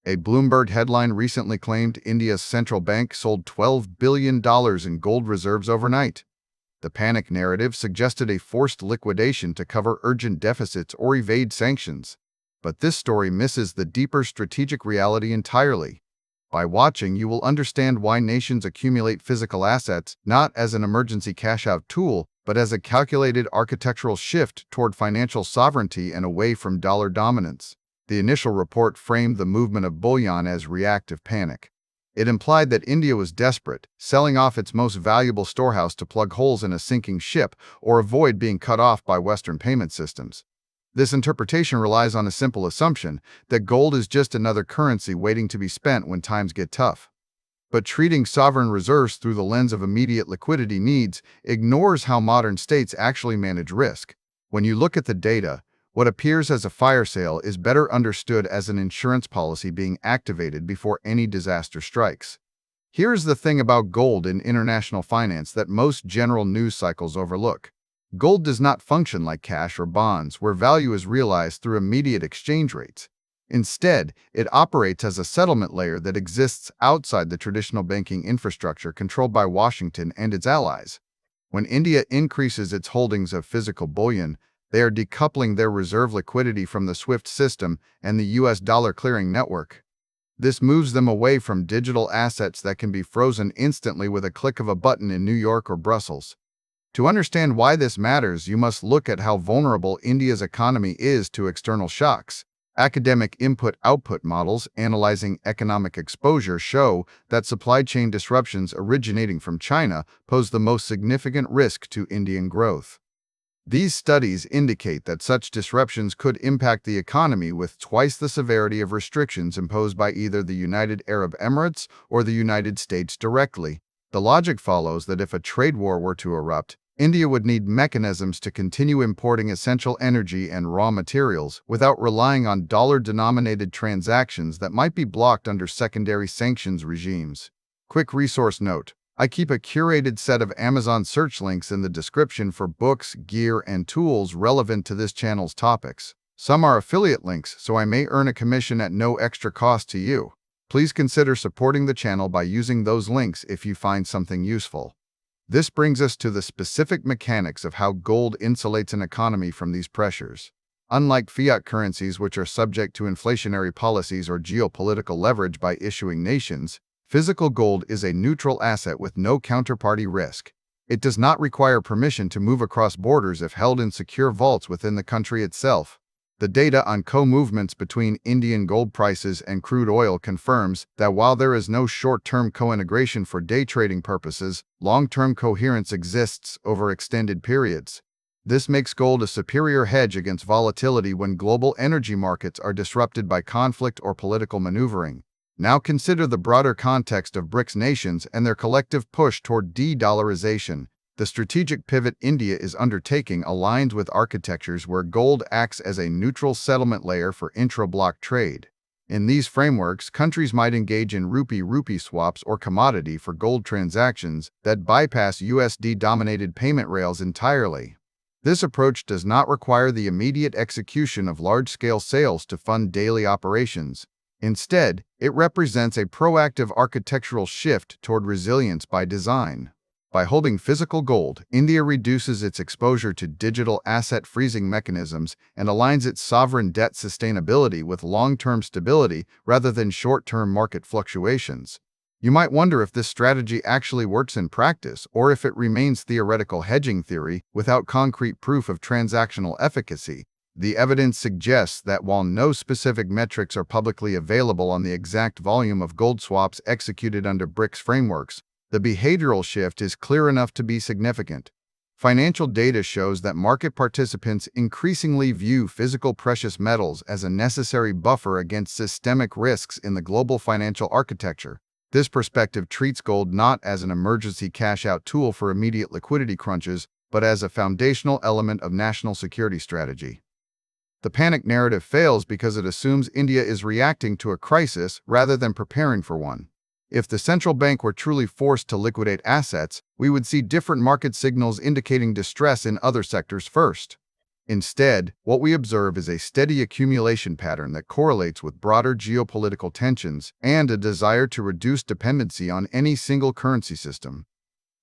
A Bloomberg headline recently claimed India's central bank sold $12 billion in gold reserves overnight. The panic narrative suggested a forced liquidation to cover urgent deficits or evade sanctions. But this story misses the deeper strategic reality entirely. By watching, you will understand why nations accumulate physical assets not as an emergency cash-out tool, but as a calculated architectural shift toward financial sovereignty and away from dollar dominance. The initial report framed the movement of bullion as reactive panic. It implied that India was desperate, selling off its most valuable storehouse to plug holes in a sinking ship or avoid being cut off by Western payment systems. This interpretation relies on a simple assumption that gold is just another currency waiting to be spent when times get tough. But treating sovereign reserves through the lens of immediate liquidity needs ignores how modern states actually manage risk. When you look at the data, what appears as a fire sale is better understood as an insurance policy being activated before any disaster strikes. Here's the thing about gold in international finance that most general news cycles overlook. Gold does not function like cash or bonds, where value is realized through immediate exchange rates. Instead, it operates as a settlement layer that exists outside the traditional banking infrastructure controlled by Washington and its allies. When India increases its holdings of physical bullion, they are decoupling their reserve liquidity from the SWIFT system and the U.S. dollar clearing network. This moves them away from digital assets that can be frozen instantly with a click of a button in New York or Brussels. To understand why this matters, you must look at how vulnerable India's economy is to external shocks. Academic input-output models analyzing economic exposure show that supply chain disruptions originating from China pose the most significant risk to Indian growth. These studies indicate that such disruptions could impact the economy with twice the severity of restrictions imposed by either the United Arab Emirates or the United States directly. The logic follows that if a trade war were to erupt, India would need mechanisms to continue importing essential energy and raw materials without relying on dollar-denominated transactions that might be blocked under secondary sanctions regimes. Quick resource note: I keep a curated set of Amazon search links in the description for books, gear, and tools relevant to this channel's topics. Some are affiliate links, so I may earn a commission at no extra cost to you. Please consider supporting the channel by using those links if you find something useful. This brings us to the specific mechanics of how gold insulates an economy from these pressures. Unlike fiat currencies, which are subject to inflationary policies or geopolitical leverage by issuing nations, physical gold is a neutral asset with no counterparty risk. It does not require permission to move across borders if held in secure vaults within the country itself. The data on co-movements between Indian gold prices and crude oil confirms that while there is no short-term co-integration for day trading purposes, long-term coherence exists over extended periods. This makes gold a superior hedge against volatility when global energy markets are disrupted by conflict or political maneuvering. Now consider the broader context of BRICS nations and their collective push toward de-dollarization. The strategic pivot India is undertaking aligns with architectures where gold acts as a neutral settlement layer for intra-block trade. In these frameworks, countries might engage in rupee-rupee swaps or commodity for gold transactions that bypass USD-dominated payment rails entirely. This approach does not require the immediate execution of large-scale sales to fund daily operations. Instead, it represents a proactive architectural shift toward resilience by design. By holding physical gold, India reduces its exposure to digital asset freezing mechanisms and aligns its sovereign debt sustainability with long-term stability rather than short-term market fluctuations. You might wonder if this strategy actually works in practice or if it remains theoretical hedging theory without concrete proof of transactional efficacy. The evidence suggests that while no specific metrics are publicly available on the exact volume of gold swaps executed under BRICS frameworks, the behavioral shift is clear enough to be significant. Financial data shows that market participants increasingly view physical precious metals as a necessary buffer against systemic risks in the global financial architecture. This perspective treats gold not as an emergency cash-out tool for immediate liquidity crunches, but as a foundational element of national security strategy. The panic narrative fails because it assumes India is reacting to a crisis rather than preparing for one. If the central bank were truly forced to liquidate assets, we would see different market signals indicating distress in other sectors first. Instead, what we observe is a steady accumulation pattern that correlates with broader geopolitical tensions and a desire to reduce dependency on any single currency system.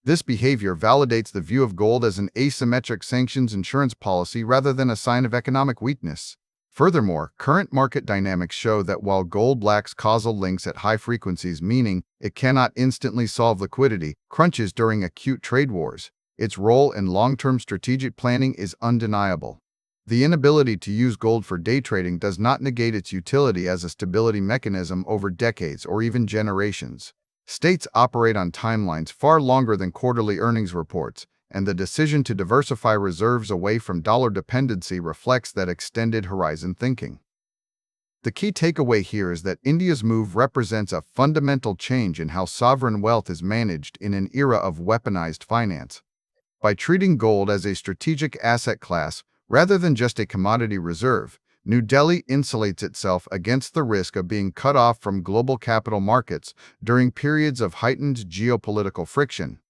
This behavior validates the view of gold as an asymmetric sanctions insurance policy rather than a sign of economic weakness. Furthermore, current market dynamics show that while gold lacks causal links at high frequencies, meaning it cannot instantly solve liquidity crunches during acute trade wars, its role in long-term strategic planning is undeniable. The inability to use gold for day trading does not negate its utility as a stability mechanism over decades or even generations. States operate on timelines far longer than quarterly earnings reports, and the decision to diversify reserves away from dollar dependency reflects that extended horizon thinking. The key takeaway here is that India's move represents a fundamental change in how sovereign wealth is managed in an era of weaponized finance. By treating gold as a strategic asset class rather than just a commodity reserve, New Delhi insulates itself against the risk of being cut off from global capital markets during periods of heightened geopolitical friction.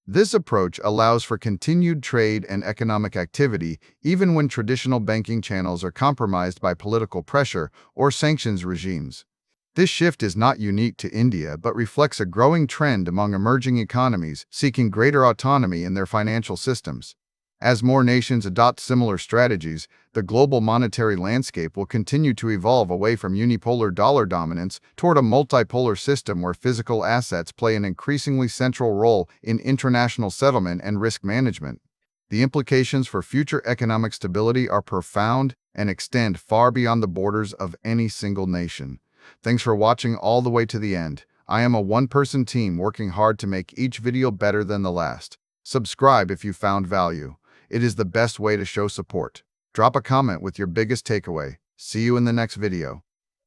This approach allows for continued trade and economic activity even when traditional banking channels are compromised by political pressure or sanctions regimes. This shift is not unique to India but reflects a growing trend among emerging economies seeking greater autonomy in their financial systems. As more nations adopt similar strategies, the global monetary landscape will continue to evolve away from unipolar dollar dominance toward a multipolar system where physical assets play an increasingly central role in international settlement and risk management. The implications for future economic stability are profound and extend far beyond the borders of any single nation. Thanks for watching all the way to the end. I am a one-person team working hard to make each video better than the last. Subscribe if you found value. It is the best way to show support. Drop a comment with your biggest takeaway. See you in the next video.